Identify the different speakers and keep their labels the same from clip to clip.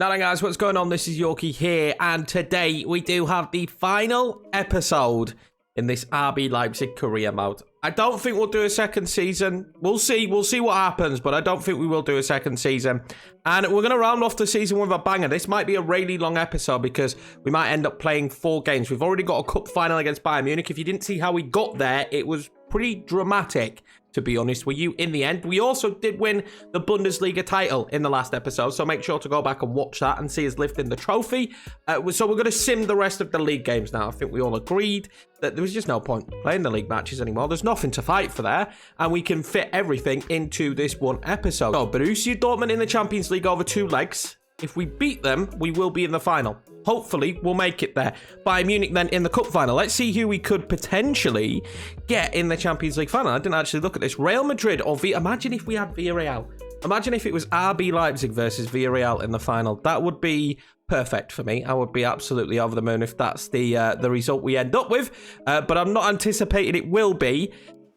Speaker 1: Now then guys, what's going on? This is Yorkie here, and today we do have the final episode in this RB Leipzig career mode. I don't think we'll do a second season. We'll see what happens, but I don't think we will do a second season. And we're going to round off the season with a banger. This might be a really long episode because we might end up playing 4 games. We've already got a cup final against Bayern Munich. If you didn't see how we got there, it was pretty dramatic, to be honest with you, in the end. We also did win the Bundesliga title in the last episode, so make sure to go back and watch that and see us lifting the trophy. So we're going to sim the rest of the league games now. I think we all agreed that there was just no point playing the league matches anymore. There's nothing to fight for there, and we can fit everything into this one episode. So Borussia Dortmund in the Champions League over 2 legs. If we beat them, we will be in the final. Hopefully, we'll make it there. Bayern Munich then in the cup final. Let's see who we could potentially get in the Champions League final. I didn't actually look at this. Real Madrid or Imagine if we had Villarreal. Imagine if it was RB Leipzig versus Villarreal in the final. That would be perfect for me. I would be absolutely over the moon if that's the result we end up with. But I'm not anticipating it will be.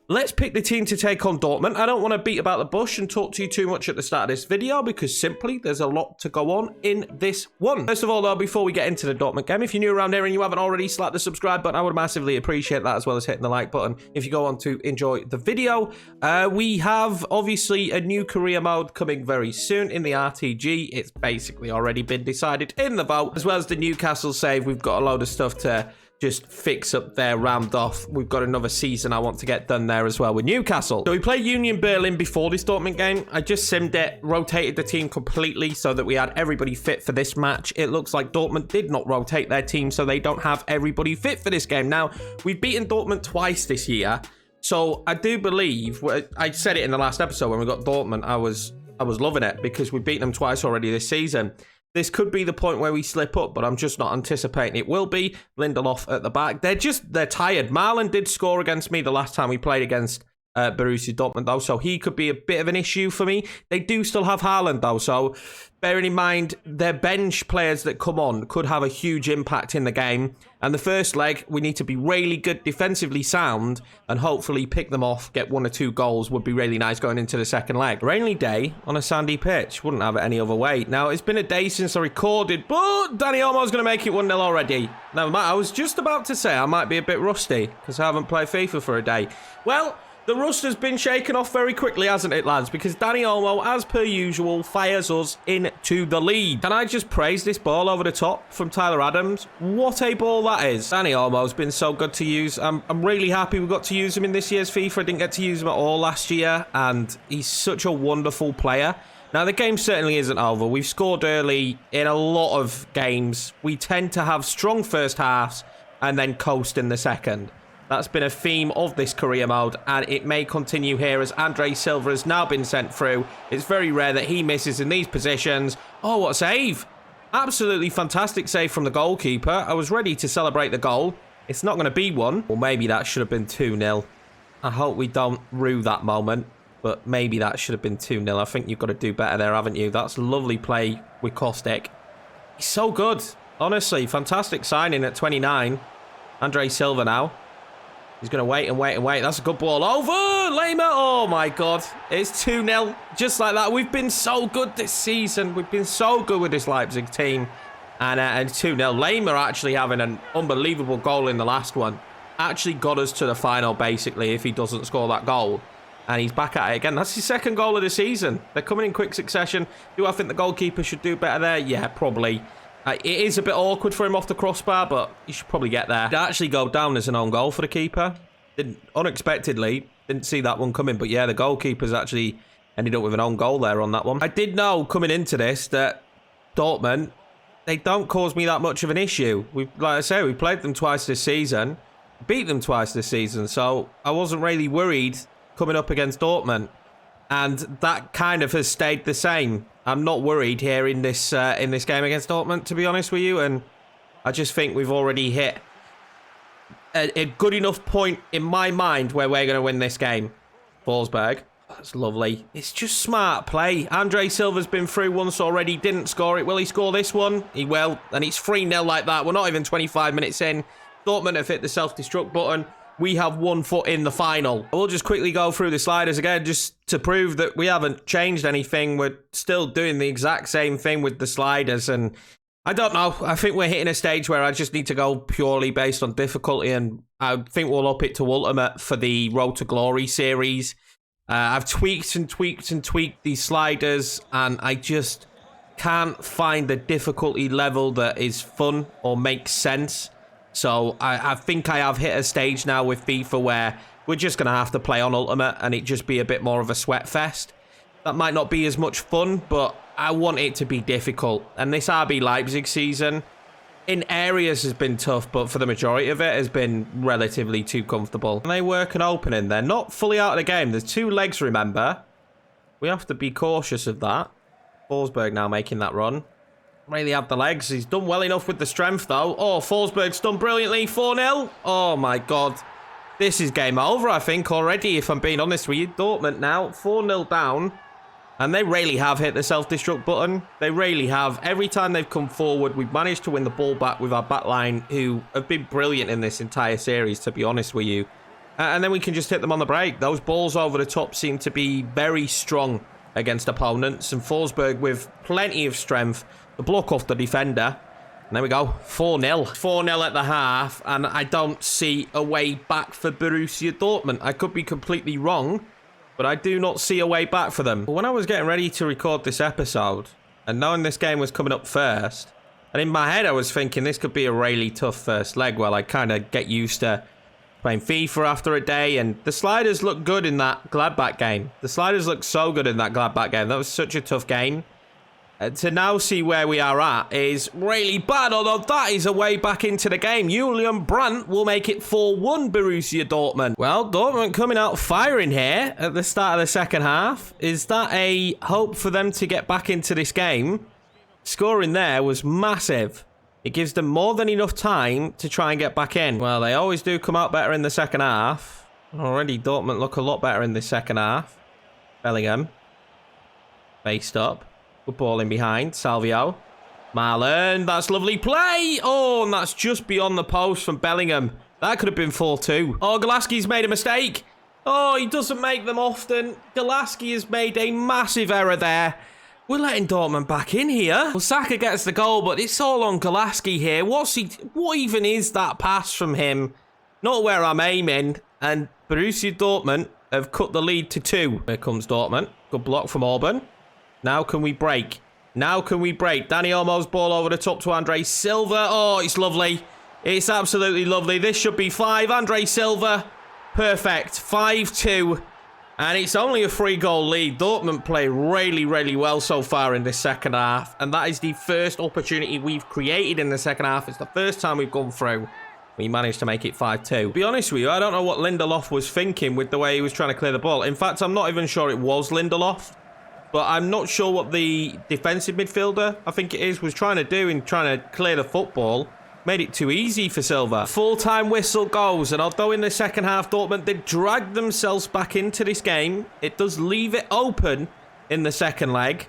Speaker 1: Let's pick the team to take on Dortmund. I don't want to beat about the bush and talk to you too much at the start of this video because simply there's a lot to go on in this one. First of all, though, before we get into the Dortmund game, if you're new around here and you haven't already, slap the subscribe button. I would massively appreciate that, as well as hitting the like button if you go on to enjoy the video. We have, obviously, a new career mode coming very soon in the RTG. It's basically already been decided in the vote, as well as the Newcastle save. We've got a load of stuff to just fix up there, round off. We've got another season I want to get done there as well with Newcastle. So we played Union Berlin before this Dortmund game. I just simmed it, rotated the team completely so that we had everybody fit for this match. It looks like Dortmund did not rotate their team, so they don't have everybody fit for this game. Now, we've beaten Dortmund twice this year, so I do believe, I said it in the last episode when we got Dortmund, I was loving it because we've beaten them twice already this season. This could be the point where we slip up, but I'm just not anticipating it will be. Lindelof at the back. They're tired. Marlon did score against me the last time we played against Borussia Dortmund, though, so he could be a bit of an issue for me. They do still have Haaland, though, so bearing in mind their bench players that come on could have a huge impact in the game. And the first leg, we need to be really good, defensively sound, and hopefully pick them off, get 1 or 2 goals would be really nice going into the second leg. Rainy day on a sandy pitch. Wouldn't have it any other way. Now, it's been a day since I recorded, but Dani Olmo's going to make it 1-0 already. Now, I was just about to say I might be a bit rusty because I haven't played FIFA for a day. Well, the rust has been shaken off very quickly, hasn't it, lads? Because Dani Olmo, as per usual, fires us into the lead. Can I just praise this ball over the top from Tyler Adams? What a ball that is. Dani Olmo's been so good to use. I'm really happy we got to use him in this year's FIFA. I didn't get to use him at all last year, and he's such a wonderful player. Now, the game certainly isn't over. We've scored early in a lot of games. We tend to have strong first halves and then coast in the second. That's been a theme of this career mode, and it may continue here as Andre Silva has now been sent through. It's very rare that he misses in these positions. Oh, what a save. Absolutely fantastic save from the goalkeeper. I was ready to celebrate the goal. It's not going to be one. Or maybe that should have been 2-0. I hope we don't rue that moment, but maybe that should have been 2-0. I think you've got to do better there, haven't you? That's lovely play with Kostic. He's so good. Honestly, fantastic signing at 29. Andre Silva now. He's going to wait and wait and wait. That's a good ball over. Lema. Oh, my God. It's 2-0. Just like that. We've been so good this season. We've been so good with this Leipzig team. And 2-0. Lema actually having an unbelievable goal in the last one. Actually got us to the final, basically, if he doesn't score that goal. And he's back at it again. That's his 2nd goal of the season. They're coming in quick succession. Do I think the goalkeeper should do better there? Yeah, probably. It is a bit awkward for him off the crossbar, but he should probably get there. It actually go down as an own goal for the keeper. Unexpectedly, didn't see that one coming. But yeah, the goalkeeper's actually ended up with an own goal there on that one. I did know coming into this that Dortmund, they don't cause me that much of an issue. Like I say, we played them twice this season, beat them twice this season, so I wasn't really worried coming up against Dortmund. And that kind of has stayed the same. I'm not worried here in this game against Dortmund, to be honest with you. And I just think we've already hit a good enough point in my mind where we're going to win this game. Forsberg. That's lovely. It's just smart play. Andre Silva's been through once already. Didn't score it. Will he score this one? He will. And it's 3-0 like that. We're not even 25 minutes in. Dortmund have hit the self-destruct button. we have 1 foot in the final. We'll just quickly go through the sliders again just to prove that we haven't changed anything. We're still doing the exact same thing with the sliders, and I don't know. I think we're hitting a stage where I just need to go purely based on difficulty, and I think we'll up it to Ultimate for the Road to Glory series. I've tweaked and tweaked and tweaked these sliders, and I just can't find the difficulty level that is fun or makes sense. So I think I have hit a stage now with FIFA where we're just going to have to play on Ultimate and it just be a bit more of a sweat fest. That might not be as much fun, but I want it to be difficult. And this RB Leipzig season, in areas has been tough, but for the majority of it has been relatively too comfortable. And they work an opening. They're not fully out of the game. There's 2 legs, remember. We have to be cautious of that. Forsberg now making that run. Really have the legs. He's done well enough with the strength, though. Oh, Forsberg's done brilliantly. 4-0. Oh, my God. This is game over, I think, already, if I'm being honest with you. Dortmund now, 4-0 down. And they really have hit the self-destruct button. They really have. Every time they've come forward, we've managed to win the ball back with our backline, who have been brilliant in this entire series, to be honest with you. And then we can just hit them on the break. Those balls over the top seem to be very strong against opponents. And Forsberg with plenty of strength to block off the defender. And there we go. 4-0. 4-0 at the half. And I don't see a way back for Borussia Dortmund. I could be completely wrong, but I do not see a way back for them. But when I was getting ready to record this episode, and knowing this game was coming up first, and in my head I was thinking this could be a really tough first leg while I kind of get used to playing FIFA after a day, and the sliders look good in that Gladbach game. The sliders look so good in that Gladbach game. That was such a tough game. To now see where we are at is really bad, although that is a way back into the game. Julian Brandt will make it 4-1 Borussia Dortmund. Well, Dortmund coming out firing here at the start of the second half. Is that a hope for them to get back into this game? Scoring there was massive. It gives them more than enough time to try and get back in. Well, they always do come out better in the second half. Already Dortmund look a lot better in the second half. Bellingham. Faced up. Good ball in behind. Salvio. Marlon. That's lovely play. Oh, and that's just beyond the post from Bellingham. That could have been 4-2. Oh, Golaski's made a mistake. Oh, he doesn't make them often. Golaski has made a massive error there. We're letting Dortmund back in here. Well, Saka gets the goal, but it's all on Golaski here. What even is that pass from him? Not where I'm aiming. And Borussia Dortmund have cut the lead to 2. Here comes Dortmund. Good block from Auburn. Now can we break? Now can we break? Dani Olmo's ball over the top to Andre Silva. Oh, it's lovely. It's absolutely lovely. This should be 5. Andre Silva. Perfect. 5-2. And it's only a 3-goal lead. Dortmund play really, really well so far in this second half. And that is the first opportunity we've created in the second half. It's the first time we've gone through. We managed to make it 5-2. To be honest with you, I don't know what Lindelof was thinking with the way he was trying to clear the ball. In fact, I'm not even sure it was Lindelof. But I'm not sure what the defensive midfielder, I think it is, was trying to do in trying to clear the football. Made it too easy for Silva. Full-time whistle goes, and although in the second half Dortmund did drag themselves back into this game, it does leave it open in the second leg.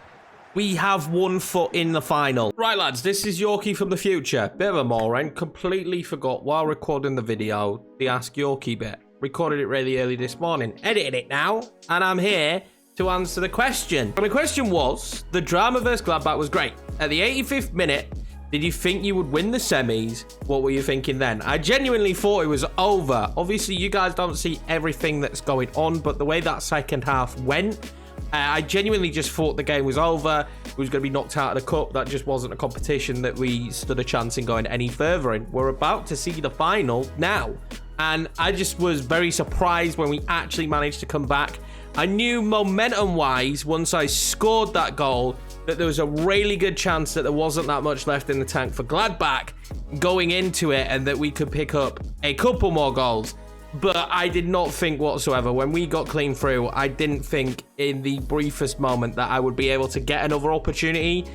Speaker 1: We have 1 foot in the final. Right, lads, this is Yorkie from the future. Bit of a moron. Completely forgot while recording the video the Ask Yorkie bit. Recorded it really early this morning. Edited it now, and I'm here to answer the question. And the question was, the drama versus Gladbach was great. At the 85th minute, did you think you would win the semis? What were you thinking then? I genuinely thought it was over. Obviously, you guys don't see everything that's going on, but the way that second half went, I genuinely just thought the game was over. We was going to be knocked out of the cup. That just wasn't a competition that we stood a chance in going any further in. We're about to see the final now. And I just was very surprised when we actually managed to come back. I knew momentum-wise, once I scored that goal, that there was a really good chance that there wasn't that much left in the tank for Gladbach going into it and that we could pick up a couple more goals. But I did not think whatsoever. When we got clean through, I didn't think in the briefest moment that I would be able to get another opportunity.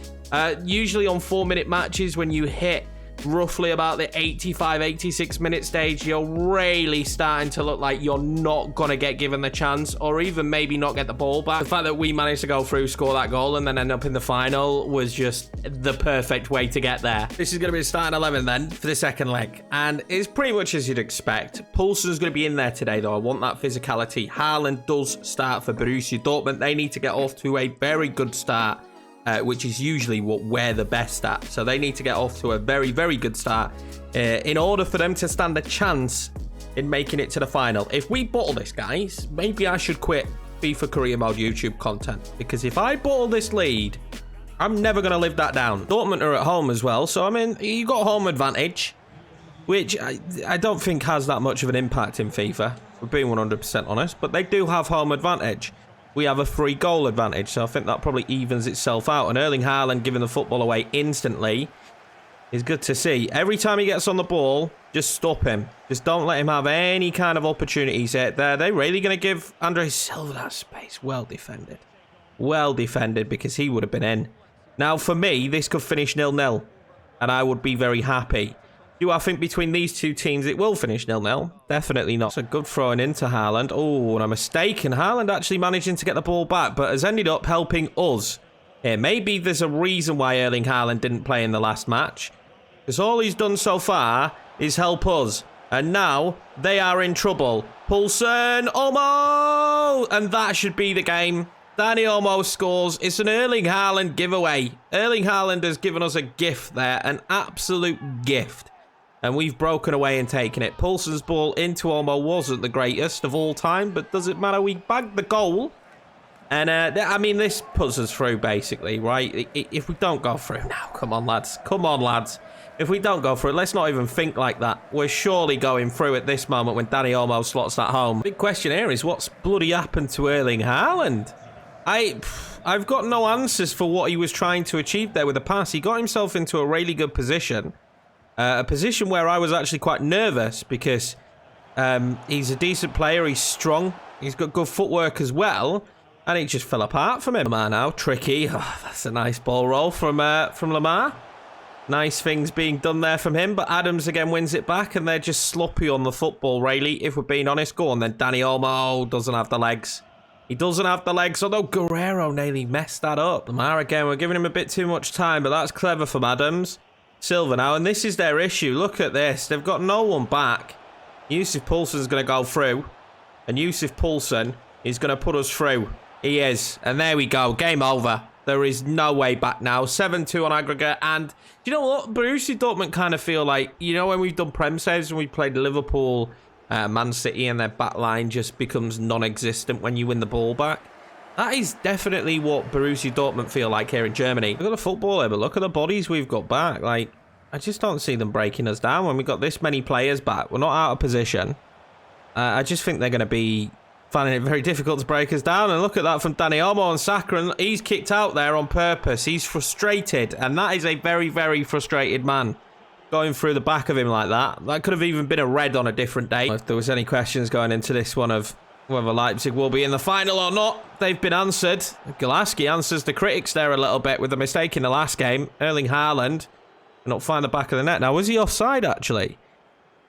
Speaker 1: Usually on 4-minute matches, when you hit roughly about the 85, 86 minute stage, you're really starting to look like you're not going to get given the chance, or even maybe not get the ball back. The fact that we managed to go through, score that goal, and then end up in the final was just the perfect way to get there. This is going to be the starting 11 then for the second leg, and it's pretty much as you'd expect. Poulsen's going to be in there today, though. I want that physicality. Haaland does start for Borussia Dortmund. They need to get off to a very good start, which is usually what we're the best at. So they need to get off to a very, very good start in order for them to stand a chance in making it to the final. If we bottle this, guys, maybe I should quit FIFA Career Mode YouTube content, because if I bottle this lead, I'm never going to live that down. Dortmund are at home as well, so I mean, you got home advantage, which I don't think has that much of an impact in FIFA, for being 100% honest, but they do have home advantage. We have a free goal advantage, so I think that probably evens itself out. And Erling Haaland giving the football away instantly is good to see. Every time he gets on the ball, just stop him. Just don't let him have any kind of opportunities out there. They're really going to give Andre Silva that space. Well defended. Well defended, because he would have been in. Now, for me, this could finish 0-0, and I would be very happy. Do I think between these two teams it will finish 0-0? Definitely not. It's a good throwing into Haaland. Oh, and a mistake. And Haaland actually managing to get the ball back, but has ended up helping us. Here, maybe there's a reason why Erling Haaland didn't play in the last match, because all he's done so far is help us. And now they are in trouble. Poulsen, Olmo! And that should be the game. Dani Olmo scores. It's an Erling Haaland giveaway. Erling Haaland has given us a gift there. An absolute gift. And we've broken away and taken it. Poulsen's ball into Olmo wasn't the greatest of all time, but does it matter? We bagged the goal. And, I mean, this puts us through, basically, right? If we don't go through now, come on, lads. Come on, lads. If we don't go through, let's not even think like that. We're surely going through at this moment when Dani Olmo slots that home. Big question here is, what's bloody happened to Erling Haaland? I've got no answers for what he was trying to achieve there with the pass. He got himself into a really good position. A position where I was actually quite nervous, because he's a decent player, he's strong, he's got good footwork as well, and it just fell apart from him. Lamar now, tricky. Oh, that's a nice ball roll from Lamar. Nice things being done there from him, but Adams again wins it back, and they're just sloppy on the football, really, if we're being honest. Go on then, Dani Olmo doesn't have the legs. He doesn't have the legs, although Guerrero nearly messed that up. Lamar again, we're giving him a bit too much time, but that's clever from Adams. Silva now, and this is their issue. Look at this. They've got no one back. Yusuf Poulsen's going to go through, and Yusuf Poulsen is going to put us through. He is, and there we go. Game over. There is no way back now. 7-2 on aggregate, and do you know what? Borussia Dortmund kind of feel like, you know, when we've done Prem saves and we played Liverpool, Man City, and their back line just becomes non-existent when you win the ball back. That is definitely what Borussia Dortmund feel like here in Germany. Look at the football here, but look at the bodies we've got back. Like, I just don't see them breaking us down when we've got this many players back. We're not out of position. I just think they're going to be finding it very difficult to break us down. And look at that from Dani Olmo and Saka. And he's kicked out there on purpose. He's frustrated. And that is a very, very frustrated man. Going through the back of him like that. That could have even been a red on a different day. If there was any questions going into this one of whether Leipzig will be in the final or not, they've been answered. Golaski answers the critics there a little bit with a mistake in the last game. Erling Haaland cannot find the back of the net. Now, was he offside, actually?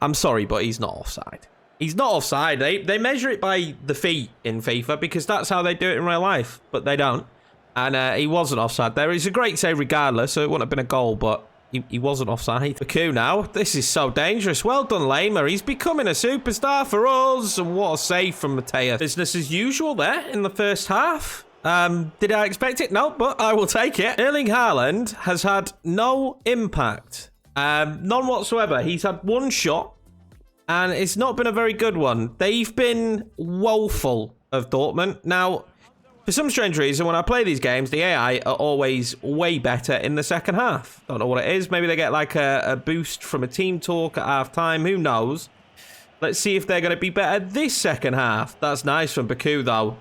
Speaker 1: I'm sorry, but he's not offside. He's not offside. They measure it by the feet in FIFA, because that's how they do it in real life, but they don't. And he wasn't offside there. It's a great save regardless, so it wouldn't have been a goal, but he wasn't offside. Baku now. This is so dangerous. Well done, Lema. He's becoming a superstar for us. And what a save from Mateus. Business as usual there in the first half. Did I expect it? No, but I will take it. Erling Haaland has had no impact. None whatsoever. He's had one shot, and it's not been a very good one. They've been woeful of Dortmund. Now, for some strange reason, when I play these games, the AI are always way better in the second half. Don't know what it is. Maybe they get like a boost from a team talk at half time. Who knows? Let's see if they're going to be better this second half. That's nice from Baku, though.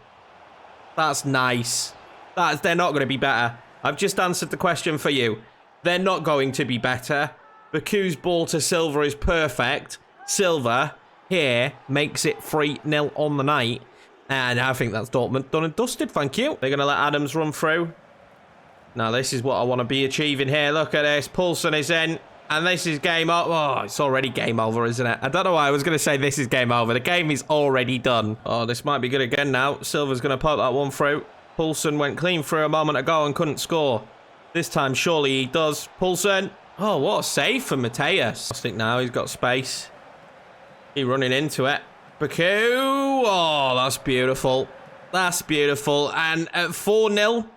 Speaker 1: That's nice. They're not going to be better. I've just answered the question for you. They're not going to be better. Baku's ball to Silva is perfect. Silva here makes it 3-0 on the night. And I think that's Dortmund done and dusted, thank you. They're going to let Adams run through. Now, this is what I want to be achieving here. Look at this. Poulsen is in. And this is game over. Oh, it's already game over, isn't it? I don't know why I was going to say this is game over. The game is already done. Oh, this might be good again now. Silva's going to poke that one through. Poulsen went clean through a moment ago and couldn't score. This time, surely he does. Poulsen. Oh, what a save for Mateus. I think now he's got space. He's running into it. Baku. Oh, that's beautiful. That's beautiful. And at 4-0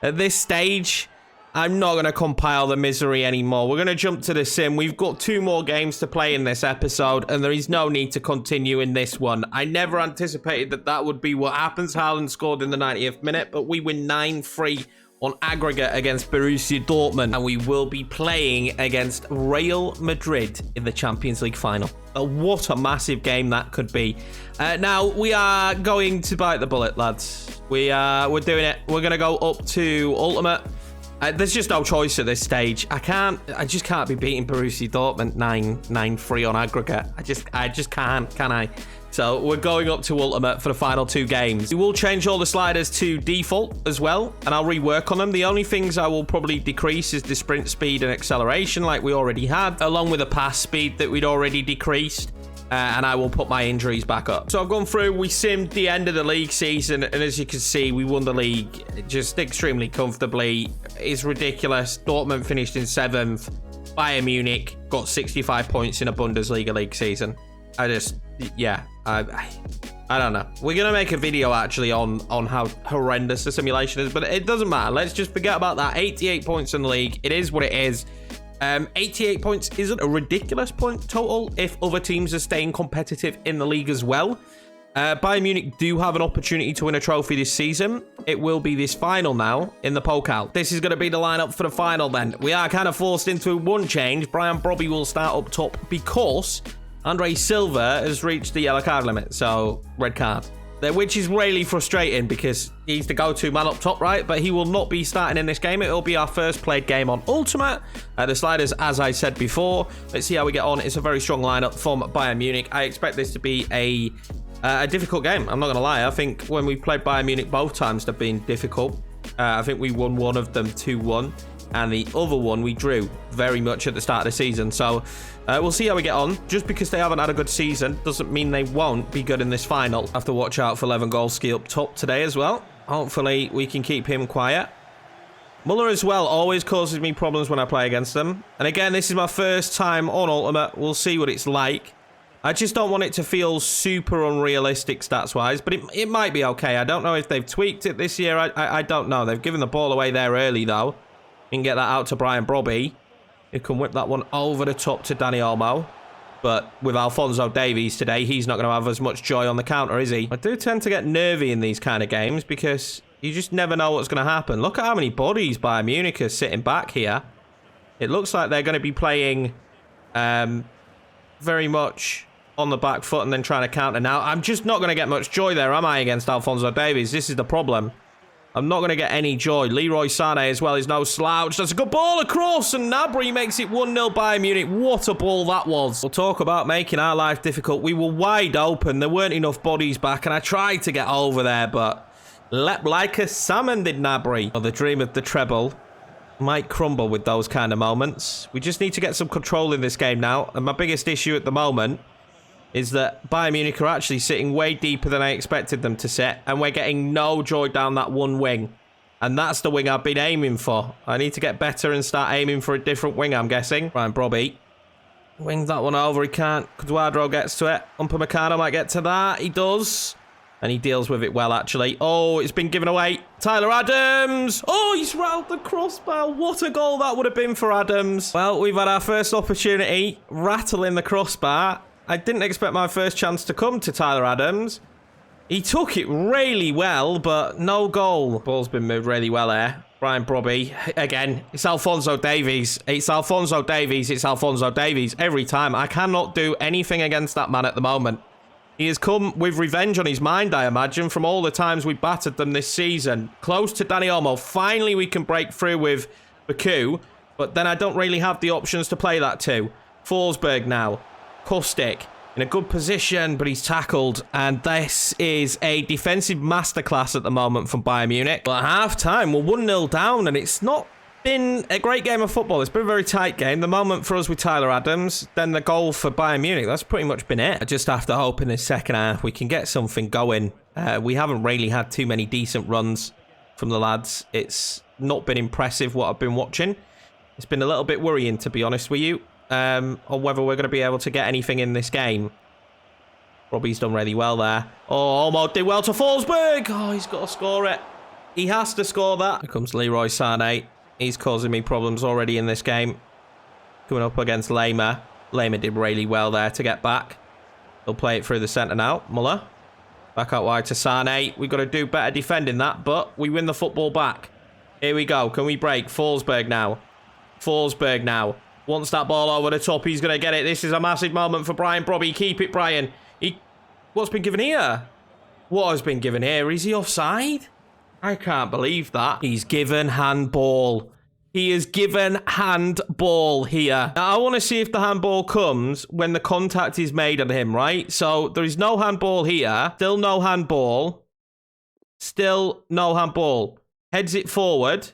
Speaker 1: at this stage, I'm not going to compile the misery anymore. We're going to jump to the sim. We've got 2 more games to play in this episode, and there is no need to continue in this one. I never anticipated that that would be what happens. Haaland scored in the 90th minute, but we win 9-3 on aggregate against Borussia Dortmund, and we will be playing against Real Madrid in the Champions League final. What a massive game that could be. Now, we are going to bite the bullet, lads. We're doing it. We're going to go up to Ultimate. There's just no choice at this stage. I just can't be beating Borussia Dortmund 9-3 on aggregate. I just can't, can I? So we're going up to Ultimate for the final 2 games. We will change all the sliders to default as well, and I'll rework on them. The only things I will probably decrease is the sprint speed and acceleration like we already had, along with the pass speed that we'd already decreased. And I will put my injuries back up. So I've gone through, we simmed the end of the league season, and as you can see, we won the league just extremely comfortably. It's ridiculous. Dortmund finished in 7th. Bayern Munich got 65 points in a Bundesliga league season. I don't know. We're going to make a video actually on how horrendous the simulation is, but it doesn't matter. Let's just forget about that. 88 points in the league. It is what it is. 88 points isn't a ridiculous point total if other teams are staying competitive in the league as well. Bayern Munich do have an opportunity to win a trophy this season. It will be this final now in the Pokal. This is going to be the lineup for the final then. We are kind of forced into one change. Brian Brobby will start up top because Andre Silva has reached the yellow card limit, so red card. Which is really frustrating because he's the go-to man up top, right? But he will not be starting in this game. It will be our first played game on Ultimate. The sliders, as I said before. Let's see how we get on. It's a very strong lineup from Bayern Munich. I expect this to be a difficult game. I'm not going to lie. I think when we played Bayern Munich both times, they've been difficult. I think we won one of them 2-1. And the other one we drew very much at the start of the season. So we'll see how we get on. Just because they haven't had a good season doesn't mean they won't be good in this final. Have to watch out for Lewandowski up top today as well. Hopefully we can keep him quiet. Muller as well always causes me problems when I play against them. And again, this is my first time on Ultimate. We'll see what it's like. I just don't want it to feel super unrealistic stats-wise, but it might be okay. I don't know if they've tweaked it this year. I don't know. They've given the ball away there early, though. You can get that out to Brian Brobby. He can whip that one over the top to Danny Olmo. But with Alphonso Davies today, he's not going to have as much joy on the counter, is he? I do tend to get nervy in these kind of games because you just never know what's going to happen. Look at how many bodies Bayern Munich are sitting back here. It looks like they're going to be playing very much on the back foot and then trying to counter. Now, I'm just not going to get much joy there, am I, against Alphonso Davies? This is the problem. I'm not going to get any joy. Leroy Sané as well is no slouch. That's a good ball across, and Gnabry makes it 1-0 Bayern Munich. What a ball that was. We'll talk about making our life difficult. We were wide open. There weren't enough bodies back, and I tried to get over there, but leapt like a salmon did Gnabry. Oh, the dream of the treble might crumble with those kind of moments. We just need to get some control in this game now, and my biggest issue at the moment is that Bayern Munich are actually sitting way deeper than I expected them to sit, and we're getting no joy down that one wing. And that's the wing I've been aiming for. I need to get better and start aiming for a different wing, I'm guessing. Brian Brobby wings that one over. He can't. Cuadrado gets to it. Upamecano might get to that. He does. And he deals with it well, actually. Oh, it's been given away. Tyler Adams. Oh, he's rattled the crossbar. What a goal that would have been for Adams. Well, we've had our first opportunity. Rattling the crossbar. I didn't expect my first chance to come to Tyler Adams. He took it really well, but no goal. Ball's been moved really well there. Brian Brobby. Again, it's Alphonso Davies. It's Alphonso Davies. It's Alphonso Davies. Every time. I cannot do anything against that man at the moment. He has come with revenge on his mind, I imagine, from all the times we battered them this season. Close to Danny Olmo. Finally, we can break through with Baku, but then I don't really have the options to play that to. Forsberg now. Kostic in a good position, but he's tackled. And this is a defensive masterclass at the moment from Bayern Munich. But at half-time, we're 1-0 down, and it's not been a great game of football. It's been a very tight game. The moment for us with Tyler Adams, then the goal for Bayern Munich. That's pretty much been it. I just have to hope in the second half we can get something going. We haven't really had too many decent runs from the lads. It's not been impressive what I've been watching. It's been a little bit worrying, to be honest with you, on whether we're going to be able to get anything in this game. Robbie's done really well there. Oh, almost did well to Forsberg. Oh, he's got to score it. He has to score that. Here comes Leroy Sané. He's causing me problems already in this game. Coming up against Lema. Lema did really well there to get back. He'll play it through the centre now. Muller. Back out wide to Sané. We've got to do better defending that, but we win the football back. Here we go. Can we break? Forsberg now. Forsberg now. Wants that ball over the top. He's going to get it. This is a massive moment for Brian Brobby. Keep it, Brian. What's been given here? What has been given here? Is he offside? I can't believe that. He's given handball. He is given handball here. Now, I want to see if the handball comes when the contact is made on him, right? So, there is no handball here. Still no handball. Still no handball. Heads it forward.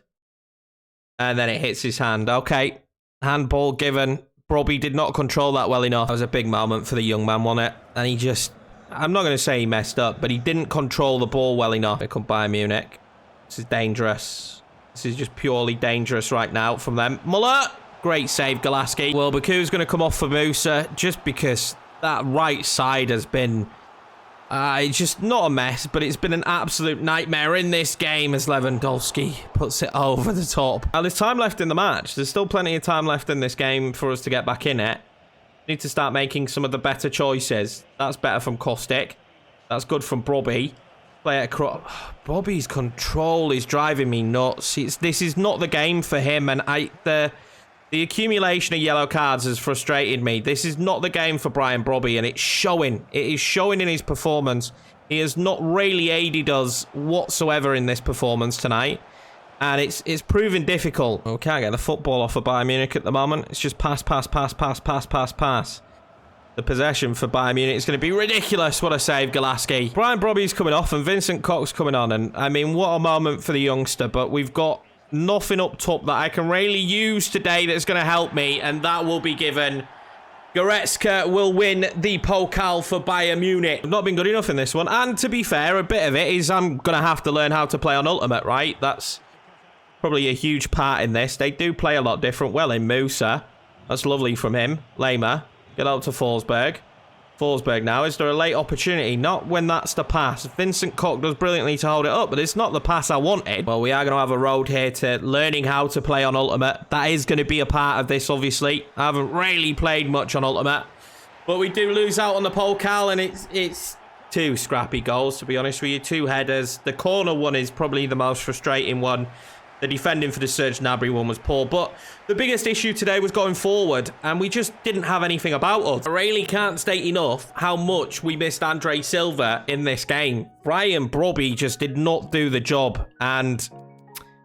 Speaker 1: And then it hits his hand. Okay. Handball given. Brobby did not control that well enough. That was a big moment for the young man, wasn't it? And he just... I'm not going to say he messed up, but he didn't control the ball well enough. Here come Bayern Munich. This is dangerous. This is just purely dangerous right now from them. Muller. Great save, Golaski. Well, Baku's going to come off for Musa just because that right side has been... it's just not a mess, but it's been an absolute nightmare in this game as Lewandowski puts it over the top. Now, there's time left in the match. There's still plenty of time left in this game for us to get back in it. Need to start making some of the better choices. That's better from Kostic. That's good from Brobby. Play it across. Brobby's control is driving me nuts. This is not the game for him, and the accumulation of yellow cards has frustrated me. This is not the game for Brian Brobby, and it's showing. It is showing in his performance. He has not really aided us whatsoever in this performance tonight. And it's proven difficult. We can't get the football off of Bayern Munich at the moment. It's just pass, pass, pass, pass, pass, pass, pass. The possession for Bayern Munich is going to be ridiculous. What a save, Golaski. Brian Brobby's coming off and Vincent Koch's coming on. And, I mean, what a moment for the youngster. But we've got nothing up top that I can really use today that's going to help me. And that will be given. Goretzka will win the Pokal for Bayern Munich. I've not been good enough in this one. And to be fair, a bit of it is I'm going to have to learn how to play on Ultimate, right? That's... probably a huge part in this. They do play a lot different. Well, in Musa. That's lovely from him. Lema. Get out to Forsberg. Forsberg now. Is there a late opportunity? Not when that's the pass. Vincent Koch does brilliantly to hold it up, but it's not the pass I wanted. Well, we are going to have a road here to learning how to play on Ultimate. That is going to be a part of this, obviously. I haven't really played much on Ultimate. But we do lose out on the Pokal, and it's two scrappy goals, to be honest with you. Two headers. The corner one is probably the most frustrating one. The defending for the Serge Gnabry one was poor. But the biggest issue today was going forward. And we just didn't have anything about us. I really can't state enough how much we missed Andre Silva in this game. Brian Brobby just did not do the job. And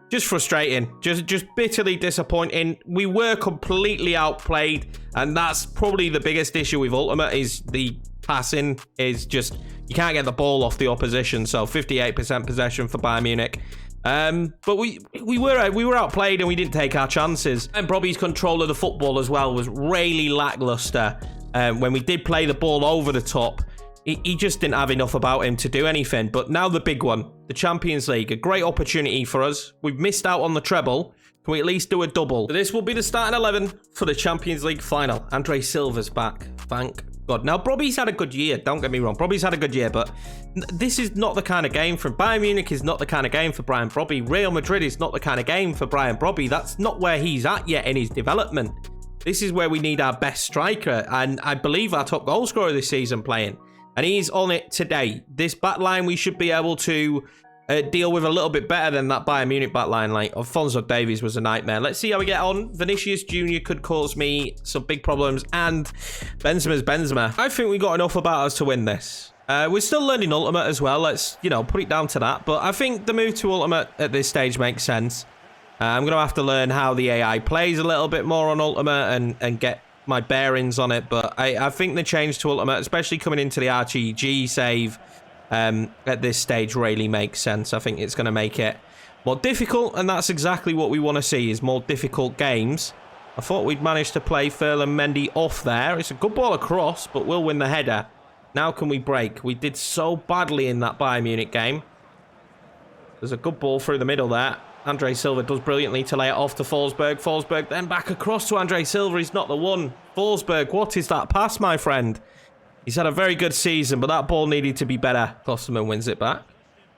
Speaker 1: just frustrating. Just bitterly disappointing. We were completely outplayed. And that's probably the biggest issue with Ultimate is the passing is just... you can't get the ball off the opposition. So 58% possession for Bayern Munich. But we were outplayed and we didn't take our chances. And Brobby's control of the football as well was really lackluster. When we did play the ball over the top, he just didn't have enough about him to do anything. But now the big one, the Champions League, a great opportunity for us. We've missed out on the treble. Can we at least do a double? So this will be the starting 11 for the Champions League final. Andre Silva's back. Thank God. Now, Brobby's had a good year. Don't get me wrong. Brobby's had a good year, but this is not the kind of game for Bayern Munich. Is not the kind of game for Brian Brobby. Real Madrid is not the kind of game for Brian Brobby. That's not where he's at yet in his development. This is where we need our best striker, and I believe our top goal scorer this season playing. And he's on it today. This back line we should be able to deal with a little bit better than that Bayern Munich back line. Like, Alphonso Davies was a nightmare. Let's see how we get on. Vinicius Jr. could cause me some big problems. And Benzema's Benzema. I think we got enough about us to win this. We're still learning Ultimate as well. Let's, put it down to that. But I think the move to Ultimate at this stage makes sense. I'm going to have to learn how the AI plays a little bit more on Ultimate and get my bearings on it. But I think the change to Ultimate, especially coming into the RGG save, at this stage really makes sense. I think it's going to make it more difficult, and that's exactly what we want to see, is more difficult games. I thought we'd managed to play Ferland Mendy off there. It's a good ball across, but we'll win the header. Now can we break? We did so badly in that Bayern Munich game. There's a good ball through the middle there. Andre Silva does brilliantly to lay it off to Forsberg. Forsberg then back across to Andre Silva. He's not the one. Forsberg, what is that pass, my friend? He's had a very good season, but that ball needed to be better. Klosterman wins it back.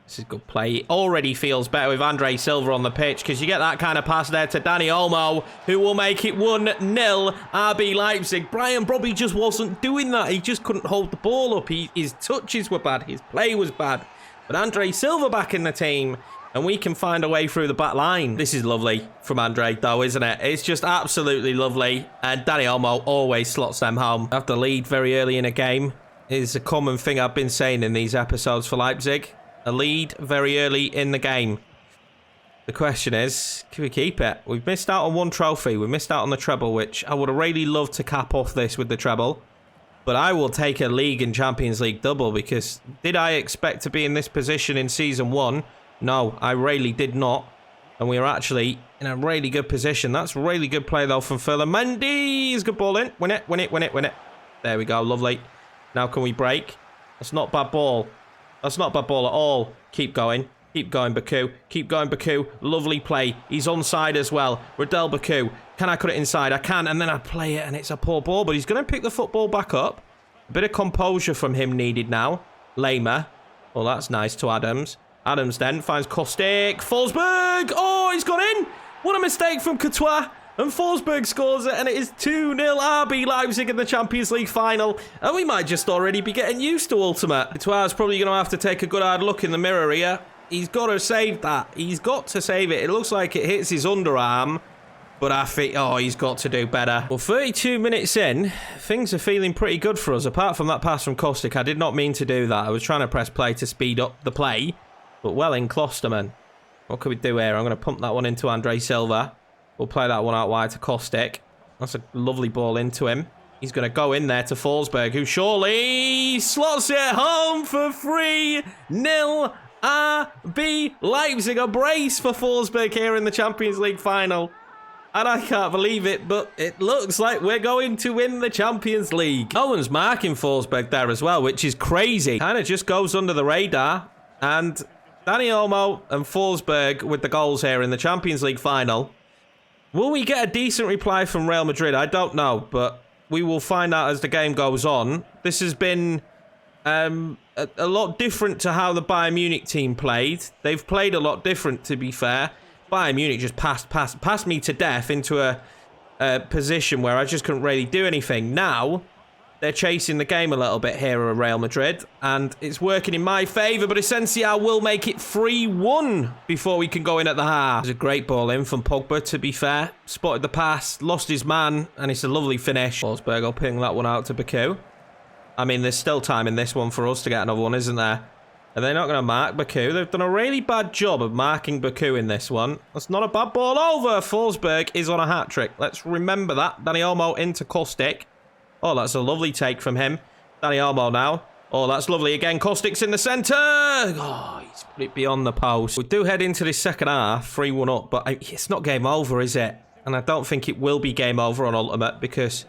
Speaker 1: This is good play. He already feels better with Andre Silva on the pitch, because you get that kind of pass there to Dani Olmo, who will make it 1-0 RB Leipzig. Brian Brobby just wasn't doing that. He just couldn't hold the ball up. His touches were bad. His play was bad. But Andre Silva back in the team, and we can find a way through the back line. This is lovely from Andre, though, isn't it? It's just absolutely lovely. And Dani Olmo always slots them home. Have the lead very early in a game is a common thing I've been saying in these episodes for Leipzig. A lead very early in the game. The question is, can we keep it? We've missed out on one trophy. We missed out on the treble, which I would have really loved to cap off this with the treble. But I will take a league and Champions League double, because did I expect to be in this position in Season 1? No, I really did not. And we are actually in a really good position. That's really good play, though, from Ferland Mendy. He's good ball in. Win it, win it, win it, win it. There we go, lovely. Now can we break? That's not bad ball. That's not bad ball at all. Keep going. Keep going, Baku. Keep going, Baku. Lovely play. He's onside as well. Radel Baku. Can I cut it inside? I can, and then I play it, and it's a poor ball, but he's going to pick the football back up. A bit of composure from him needed now. Lamer. Well, that's nice to Adams. Adams then finds Kostic. Forsberg. Oh, he's gone in. What a mistake from Courtois. And Forsberg scores it, and it is 2-0 RB Leipzig in the Champions League final. And we might just already be getting used to Ultimate. Courtois is probably going to have to take a good hard look in the mirror here. He's got to save that. He's got to save it. It looks like it hits his underarm. But I think, oh, he's got to do better. Well, 32 minutes in, things are feeling pretty good for us. Apart from that pass from Kostic, I did not mean to do that. I was trying to press play to speed up the play. But well in, Klosterman. What can we do here? I'm going to pump that one into Andre Silva. We'll play that one out wide to Kostic. That's a lovely ball into him. He's going to go in there to Forsberg, who surely slots it home for 3-0 RB Leipzig. A brace for Forsberg here in the Champions League final. And I can't believe it, but it looks like we're going to win the Champions League. Owen's marking Forsberg there as well, which is crazy. Kind of just goes under the radar. And Dani Olmo and Forsberg with the goals here in the Champions League final. Will we get a decent reply from Real Madrid? I don't know, but we will find out as the game goes on. This has been a lot different to how the Bayern Munich team played. They've played a lot different, to be fair. Bayern Munich just passed me to death into a position where I just couldn't really do anything. Now, they're chasing the game a little bit here at Real Madrid, and it's working in my favour, but Esencial will make it 3-1 before we can go in at the half. It's a great ball in from Pogba, to be fair. Spotted the pass, lost his man, and it's a lovely finish. Forsberg will ping that one out to Baku. I mean, there's still time in this one for us to get another one, isn't there? Are they not going to mark Baku? They've done a really bad job of marking Baku in this one. That's not a bad ball over. Forsberg is on a hat-trick. Let's remember that. Dani Olmo into Kostic. Oh, that's a lovely take from him. Dani Olmo now. Oh, that's lovely again. Kostic's in the centre. Oh, he's put it beyond the post. We do head into this second half, 3-1 up, but it's not game over, is it? And I don't think it will be game over on Ultimate, because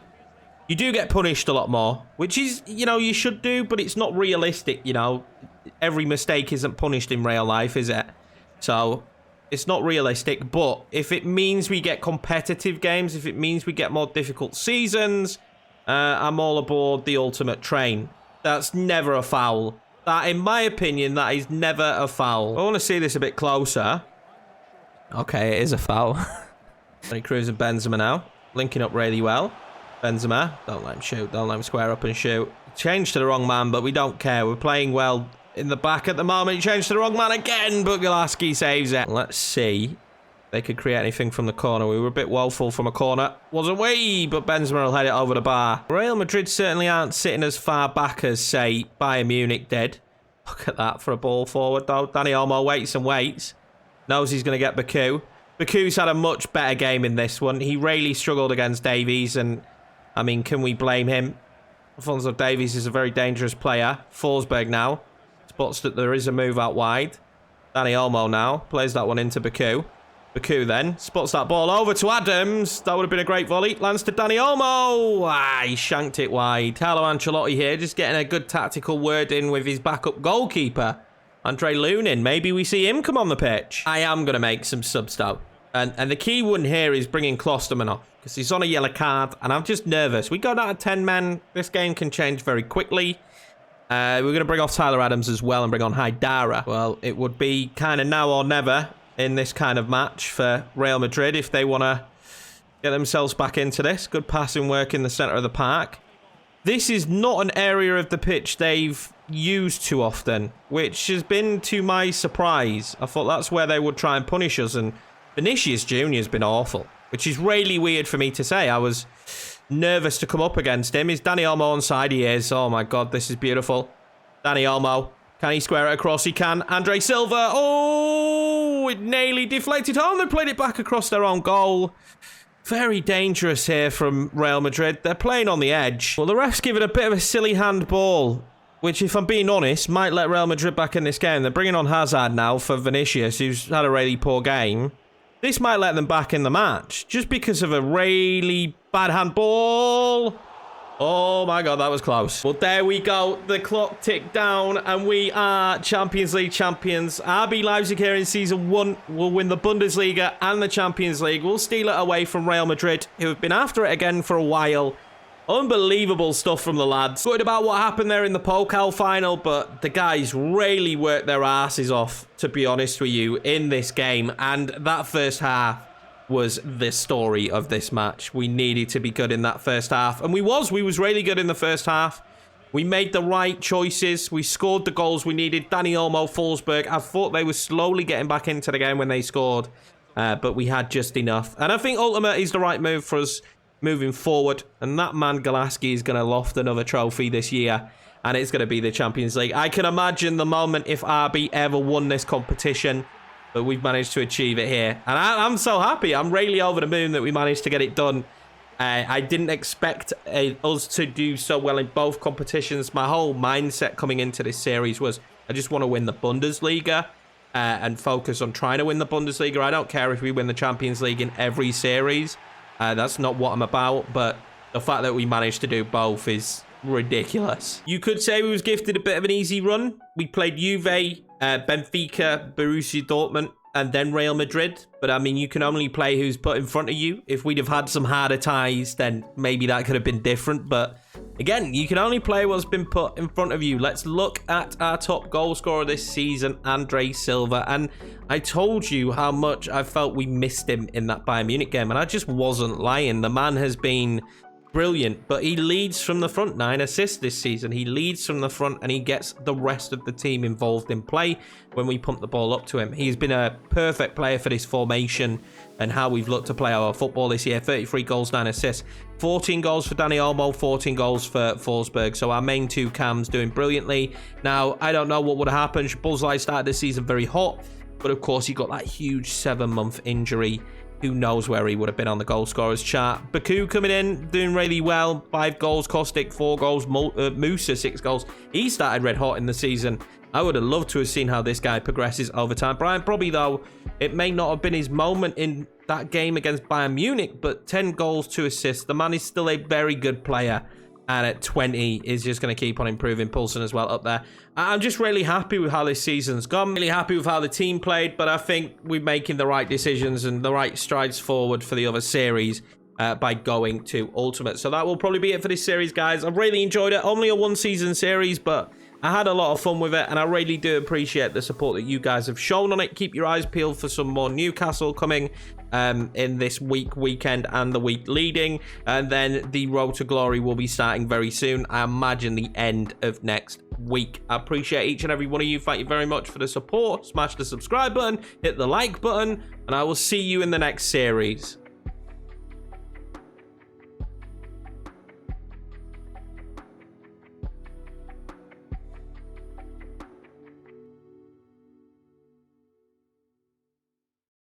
Speaker 1: you do get punished a lot more, which is, you know, you should do, but it's not realistic, you know. Every mistake isn't punished in real life, is it? So, it's not realistic, but if it means we get competitive games, if it means we get more difficult seasons, I'm all aboard the Ultimate train. That's never a foul. That, in my opinion, that is never a foul. I want to see this a bit closer. Okay, it is a foul. Toni Kroos and Benzema now. Linking up really well. Benzema, don't let him shoot. Don't let him square up and shoot. Changed to the wrong man, but we don't care. We're playing well in the back at the moment. He changed to the wrong man again, but Golaski saves it. Let's see. They could create anything from the corner. We were a bit woeful from a corner, wasn't we? But Benzema will head it over the bar. Real Madrid certainly aren't sitting as far back as, say, Bayern Munich did. Look at that for a ball forward, though. Dani Olmo waits and waits. Knows he's going to get Baku. Baku's had a much better game in this one. He really struggled against Davies, and, I mean, can we blame him? Alphonso Davies is a very dangerous player. Forsberg now. Spots that there is a move out wide. Dani Olmo now plays that one into Baku. Baku then spots that ball over to Adams. That would have been a great volley. Lands to Dani Olmo. Ah, he shanked it wide. Carlo Ancelotti here, just getting a good tactical word in with his backup goalkeeper, Andre Lunin. Maybe we see him come on the pitch. I am going to make some subs though. And the key one here is bringing Klosterman off, because he's on a yellow card, and I'm just nervous. We go down to 10 men. This game can change very quickly. We're going to bring off Tyler Adams as well and bring on Haidara. Well, it would be kind of now or never in this kind of match for Real Madrid if they want to get themselves back into this. Good passing work in the centre of the park. This is not an area of the pitch they've used too often, which has been to my surprise. I thought that's where they would try and punish us, and Vinicius Jr. has been awful, which is really weird for me to say. I was nervous to come up against him. Is Dani Olmo onside? He is. Oh my God, this is beautiful. Dani Olmo. Can he square it across? He can. Andre Silva. Oh, it nearly deflected home. They played it back across their own goal. Very dangerous here from Real Madrid. They're playing on the edge. Well, the ref's given a bit of a silly handball, which, if I'm being honest, might let Real Madrid back in this game. They're bringing on Hazard now for Vinicius, who's had a really poor game. This might let them back in the match, just because of a really bad handball. Oh my God, that was close. Well, there we go. The clock ticked down, and we are Champions League champions. RB Leipzig here in Season 1 will win the Bundesliga and the Champions League. We'll steal it away from Real Madrid, who have been after it again for a while. Unbelievable stuff from the lads. Good about what happened there in the Pokal final, but the guys really worked their asses off, to be honest with you, in this game. And that first half was the story of this match. We needed to be good in that first half, and we was really good in the first half. We made the right choices. We scored the goals we needed. Dani Olmo, Forsberg. I thought they were slowly getting back into the game when they scored, but we had just enough. And I think Ultimate is the right move for us moving forward, and that man Golaski is going to loft another trophy this year, and it's going to be the Champions League. I can imagine the moment if RB ever won this competition, but we've managed to achieve it here, and I'm so happy. I'm really over the moon that we managed to get it done. I didn't expect us to do so well in both competitions. My whole mindset coming into this series was I just want to win the Bundesliga and focus on trying to win the Bundesliga. I don't care if we win the Champions League in every series. That's not what I'm about, but the fact that we managed to do both is ridiculous. You could say we was gifted a bit of an easy run. We played Juve, Benfica, Borussia Dortmund, and then Real Madrid. But, I mean, you can only play who's put in front of you. If we'd have had some harder ties, then maybe that could have been different. But, again, you can only play what's been put in front of you. Let's look at our top goal scorer this season, Andre Silva. And I told you how much I felt we missed him in that Bayern Munich game, and I just wasn't lying. The man has been brilliant, but he leads from the front. 9 assists this season. He leads from the front, and he gets the rest of the team involved in play when we pump the ball up to him. He's been a perfect player for this formation and how we've looked to play our football this year. 33 goals, 9 assists, 14 goals for Dani Olmo, 14 goals for Forsberg. So our main two cams doing brilliantly. Now, I don't know what would have happened. Szoboszlai started this season very hot, but of course he got that huge 7-month injury. Who knows where he would have been on the goal scorers chart. Baku coming in, doing really well. 5 goals, Kostic 4 goals, Musa 6 goals. He started red hot in the season. I would have loved to have seen how this guy progresses over time. Brian Brobby, though, it may not have been his moment in that game against Bayern Munich, but 10 goals, 2 assists. The man is still a very good player. And at 20, is just going to keep on improving. Poulsen as well up there. I'm just really happy with how this season's gone. Really happy with how the team played. But I think we're making the right decisions and the right strides forward for the other series by going to Ultimate. So that will probably be it for this series, guys. I've really enjoyed it. Only a 1-season series, but I had a lot of fun with it. And I really do appreciate the support that you guys have shown on it. Keep your eyes peeled for some more Newcastle coming in this weekend and the week leading, and then the Road to Glory will be starting very soon. I imagine the end of next week. I appreciate each and every one of you. Thank you very much for the support. Smash the subscribe button, hit the like button, and I will see you in the next series.